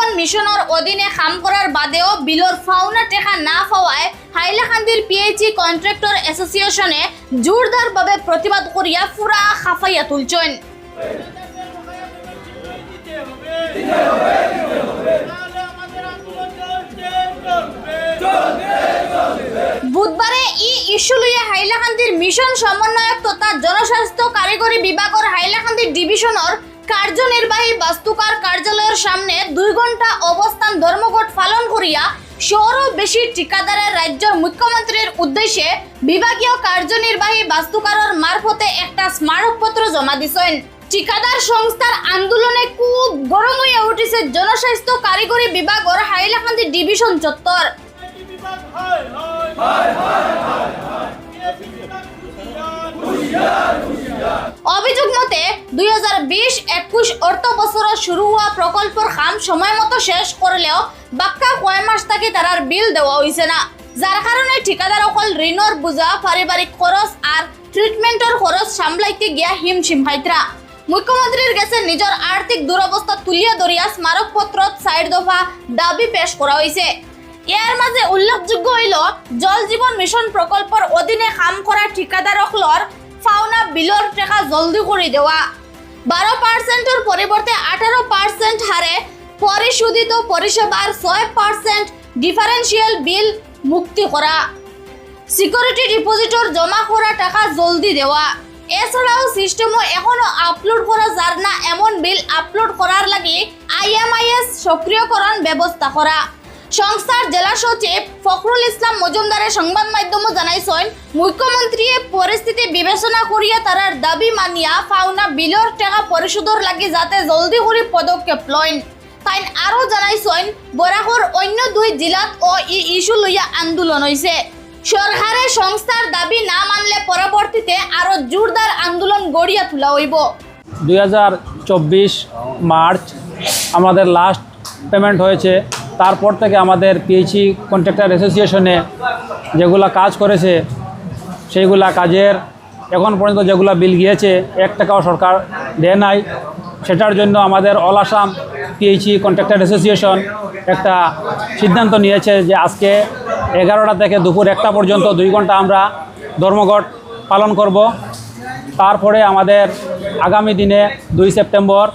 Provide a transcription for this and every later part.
জীবন মিশনের অধীনে কাম করার বাদেও বিলর ফাউনা টেকা না পাওয়ায় হাইলাকান্দির পিএইচই কন্ট্রাক্টর অ্যাসোসিয়েশনে জোরদারভাবে প্রতিবাদ করিয়া পুরা খাফাইয়া তুলছেন। বুধবারে ইস্যু লইয়া হাইলাকান্দির মিশন সমন্বয়ক তথা জনস্বাস্থ্য কারিগরি বিভাগের হাইলাকান্দি ডিভিশনের কার্যনির্বাহী বাস্তুকার কার্যালয়ের সামনে 2 ঘন্টা অবস্থান ধর্মঘট পালন করিয়া শহরও বেশি ঠিকাদারের রাজ্যের মুখ্যমন্ত্রীর উদ্দেশ্যে বিভাগীয় কার্যনির্বাহী বাস্তুকারের মারফতে একটা স্মারকপত্র জমা দিছেন। ঠিকাদার সংস্থার আন্দোলনে খুব গরম হয়ে উঠেছে জনস্বাস্থ্য কারিগরি বিভাগের হাইলাকান্দি ডিভিশন চত্বর। অভিযোগ মতে 2020-21 অর্থ বছরের শুরু হওয়া প্রকল্পের কাম সময় মতো শেষ করলেও বাক্কা কয় মাস থেকে তারার বিল দেওয়া হয়েছে না, যার কারণে ঠিকাদার অকল ঋণের বোঝা, পারিবারিক খরচ আর ট্রিটমেন্টের খরচ সামলাইতে গিয়া হিমশিম হাইতরা। মুখ্যমন্ত্রীর কাছে নিজের আর্থিক দুরবস্থা তুলিয়া ধরিয়া স্মারকপত্রত 4 দফা দাবি পেশ করা হয়েছে। এর মাঝে উল্লেখযোগ্য হইল জল জীবন মিশন প্রকল্পের অধীনে কাম করা ঠিকাদারকলর ফাউনা বিলর টাকা জলদি করে দেওয়া, 12% পরিবর্তে 18% হারে পরিশোধিত পরিষেবার 6% ডিফারেন্সিয়াল বিল মুক্তি করা, সিকিউরিটি ডিপোজিটর জমা করা টাকা জলদি দেওয়া। এছাড়াও সিস্টেমও এখনো আপলোড করা যার না এমন বিল আপলোড করার লাগি IMIS সক্রিয়করণ ব্যবস্থা করা। সংস্থার জেলা সচিব ফখরুল ইসলাম মজুমদারের সংবাদ মাধ্যমে জানাইছেন, মুখ্যমন্ত্রী পরিস্থিতি বিবেচনা করিয়া তারার দাবি মানিয়া ফাউনা বিলর টাকা পরিশোধের লাগি যাতে জলদি করে পদক্ষেপ লইন। তাই আরও জানাইছেন, বরাকর অন্য 2 জেলাত ও ইস্যু লইয়া আন্দোলন হয়েছে। সরকারের সংস্থার দাবি না মানলে পরবর্তীতে আরো জোরদার আন্দোলন গড়িয়া তোলা হইব। 2024 মার্চ আমাদের লাস্ট পেমেন্ট হয়েছে। তারপর থেকে আমাদের পিএইচই কন্ট্রাক্টর অ্যাসোসিয়েশনে যেগুলা কাজ করেছে সেইগুলা কাজের এখন পর্যন্ত যেগুলা বিল গিয়েছে 1 টাকাও সরকার দেয় নাই। সেটার জন্য আমাদের all Assam PHE contractor association একটা সিদ্ধান্ত নিয়েছে যে আজকে 11টা থেকে দুপুর 1টা পর্যন্ত 2 ঘন্টা আমরা ধর্মঘট পালন করব। তারপরে আমাদের আগামী দিনে 2 সেপ্টেম্বর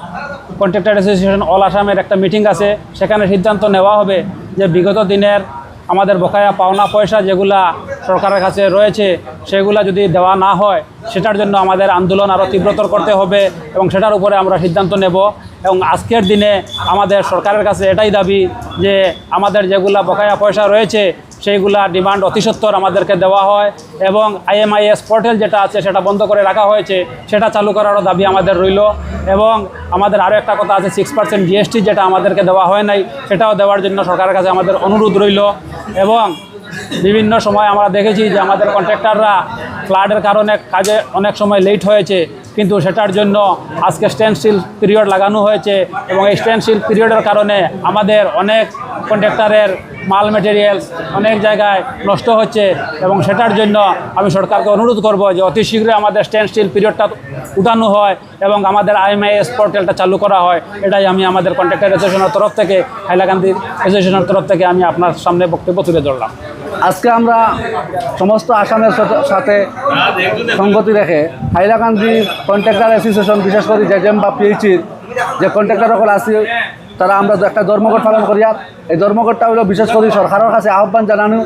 কন্ট্রাক্টর অ্যাসোসিয়েশন অল আসামের একটা মিটিং আছে, সেখানে সিদ্ধান্ত নেওয়া হবে যে বিগত দিনের আমাদের বকেয়া পাওনা পয়সা যেগুলা সরকারের কাছে রয়েছে সেগুলা যদি দেওয়া না হয় সেটার জন্য আমাদের আন্দোলন আরও তীব্রতর করতে হবে এবং সেটার উপরে আমরা সিদ্ধান্ত নেব। এবং আজকের দিনে আমাদের সরকারের কাছে এটাই দাবি যে আমাদের যেগুলা বকেয়া পয়সা রয়েছে সেইগুলা ডিমান্ড অতি সত্বর আমাদেরকে দেওয়া হয় এবং IMIS পোর্টাল যেটা আছে সেটা বন্ধ করে রাখা হয়েছে সেটা চালু করারও দাবি আমাদের রইল। এবং আমাদের আরও একটা কথা আছে, 6% GST যেটা আমাদেরকে দেওয়া হয় নাই সেটাও দেওয়ার জন্য সরকারের কাছে আমাদের অনুরোধ রইল। এবং বিভিন্ন সময় আমরা দেখেছি যে আমাদের কন্ট্রাক্টররা ফ্লাডের কারণে কাজে অনেক সময় লেট হয়েছে, কিন্তু সেটার জন্য আজকে স্ট্যান্ডস্টিল পিরিয়ড লাগানো হয়েছে এবং এই স্ট্যান্ডস্টিল পিরিয়ডের কারণে আমাদের অনেক কন্ট্রাক্টরের মাল মেটেরিয়ালস অনেক জায়গায় নষ্ট হচ্ছে এবং সেটার জন্য আমি সরকারকে অনুরোধ করব যে অতি শীঘ্রই আমাদের স্ট্যান্ডস্টিল পিরিয়ডটা উঠানো হয় এবং আমাদের IMIS পোর্টালটা চালু করা হয়। এটাই আমি আমাদের কন্ট্রাক্টর অ্যাসোসিয়েশনের তরফ থেকে, হাইলাকান্দি অ্যাসোসিয়েশনের তরফ থেকে আমি আপনার সামনে বক্তব্য তুলে ধরলাম। আজকে আমরা সমস্ত আসামের সাথে সঙ্গতি রেখে হাইলাকান্দি কন্ট্রাক্টর অ্যাসোসিয়েশন, বিশেষ করে জেজেম বা পিএইচির যে কন্ট্রাক্টর সকল আছে তারা আমরা একটা ধর্মঘট পালন করি। আর এই ধর্মঘটটা হলো বিশেষ করে সরকারের কাছে আহ্বান জানানো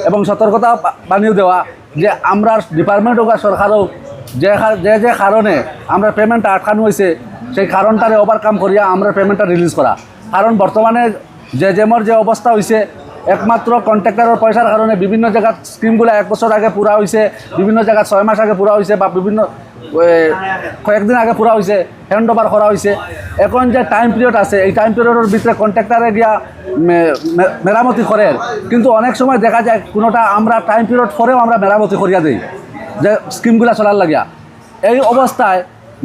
এবং সতর্কতা বানিয়ে দেওয়া যে আমরা ডিপার্টমেন্ট হোক আর সরকারও যে কারণে আমরা পেমেন্টটা আটকানো হয়েছে সেই কারণটারে ওভারকাম করিয়া আমরা পেমেন্টটা রিলিজ করা। কারণ বর্তমানে জেজেমর যে অবস্থা হয়েছে একমাত্র কন্ট্রাক্টরের পয়সার কারণে বিভিন্ন জায়গার স্কিমগুলো 1 বছর আগে পুরা হয়েছে, বিভিন্ন জায়গায় 6 মাস আগে পুরা হয়েছে বা বিভিন্ন কয়েকদিন আগে পুরা হয়েছে, হ্যান্ড ওভার করা হয়েছে। এখন যে টাইম পিরিয়ড আছে এই টাইম পিরিয়ডের ভিতরে কন্ট্রাক্টরে গিয়া মেরামতি করে, কিন্তু অনেক সময় দেখা যায় কোনোটা আমরা টাইম পিরিয়ড পরেও আমরা মেরামতি করিয়া দিই যে স্কিমগুলো চলার লাগিয়া। এই অবস্থায়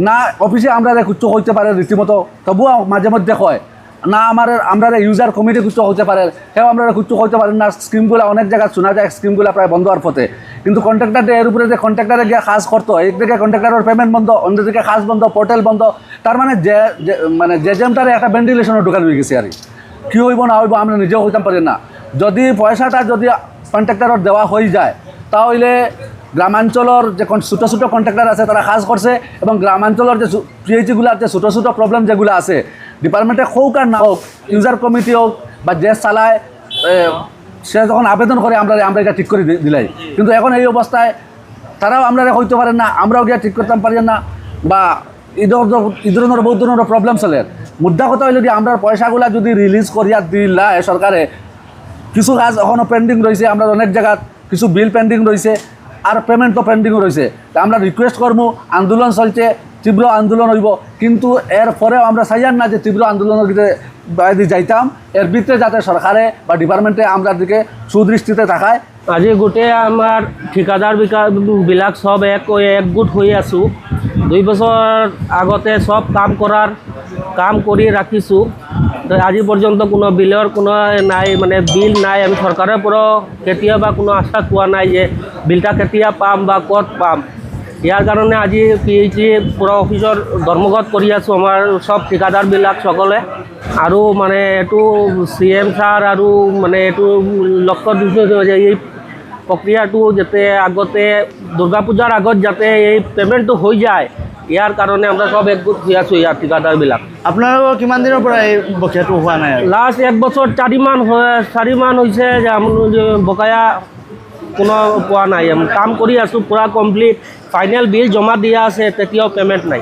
না অফিসে আমরা কুচ্চ হইতে পারে রীতিমতো, তবুও মাঝে মধ্যে কয় না আমরা ইউজার কমিটি কুচ্চ হতে পারে, সেও আমরা কুচ্চ হইতে পারেন না। স্কিমগুলো অনেক জায়গায় শোনা যায় স্কিমগুলো প্রায় বন্ধ হওয়ার পথে, কিন্তু কন্ট্রাক্টরটা এর উপরে যে কন্ট্রাক্টরে গিয়ে কাজ করতো, একদিকে কন্ট্রাক্টরের পেমেন্ট বন্ধ, অন্যদিকে কাজ বন্ধ, পোর্টাল বন্ধ। তার মানে যে জেমটারে একটা ভেন্টিলেশনও ঢুকানো হয়ে গেছে আর কী হইব না হইব আমরা নিজেও হইতাম পারি না। যদি পয়সাটা যদি কন্ট্রাক্টরত দেওয়া হয়ে যায় তাহলে গ্রামাঞ্চলের যে ছোটো ছোটো কন্ট্রাক্টর আছে তারা কাজ করছে, এবং গ্রামাঞ্চলের যে পিএইচিগুলার যে ছোটো ছোটো প্রবলেম যেগুলো আছে ডিপার্টমেন্টে হোক আর না হোক, ইউজার কমিটি হোক বা যে চালায় সে যখন আবেদন করে আমরা এটা ঠিক করে দিলাই। কিন্তু এখন এই অবস্থায় তারাও আমরা হইতে পারেন না, আমরাও গিয়ে ঠিক করতে পারি না, বা এই ধরনের বহুত ধরনের প্রবলেম চলে। মুদ্রা কথা হইলে আমরা পয়সাগুলা যদি রিলিজ করিয়া দিলায় সরকারে, কিছু কাজ এখনও পেন্ডিং রয়েছে, আমরা অনেক জায়গাত কিছু বিল পেন্ডিং রয়েছে আর পেমেন্ট তো পেন্ডিং রয়েছে। তা আমরা রিকোয়েস্ট করবো, আন্দোলন চলছে, তীব্র আন্দোলন হইব, কিন্তু এর পরেও আমরা চাইয়ান না যে তীব্র আন্দোলনের দিকে বাইরে যাইতাম, এর ভিতরে যাতে সরকারে বা ডিপার্টমেন্টে আমরা দিকে সুদৃষ্টিতে থাকায়। আজি গোটেই আমাৰ ঠিকাদাৰ বিলাক সব একগোট হৈ আছোঁ। 2 বছৰ আগতে সব কাম কৰি ৰাখিছোঁ। তো আজি পৰ্যন্ত কোনো বিলৰ কোনো নাই, মানে বিল নাই। আমি চৰকাৰৰ পৰা কেতিয়াবা কোনো আশা পোৱা নাই যে বিলটা কেতিয়া পাম বা ক'ত পাম। ইয়াৰ কাৰণে আজি PHE পুৰা অফিচৰ ধৰ্মঘট কৰি আছোঁ আমাৰ সব ঠিকাদাৰবিলাক সকলে। আৰু মানে এইটো CM ছাৰ আৰু মানে এইটো লক্ষ্য দিছোঁ যে এই প্ৰক্ৰিয়াটো যাতে আগতে দুৰ্গা পূজাৰ আগত যাতে এই পে'মেণ্টটো হৈ যায়, ইয়াৰ কাৰণে আমরা সব একগোট হৈ আছোঁ ইয়াৰ ঠিকাদাৰবিলাক। আপোনালোকৰ কিমান দিনৰ পৰা এই বকেয়াটো হোৱা নাই? লাষ্ট 1 বছৰ 4 মান হৈছে যে আমি বকেয়া কোনো পোৱা নাই। কাম কৰি আছোঁ পুৰা কমপ্লিট, ফাইনেল বিল জমা দিয়া আছে, তেতিয়াও পে'মেণ্ট নাই।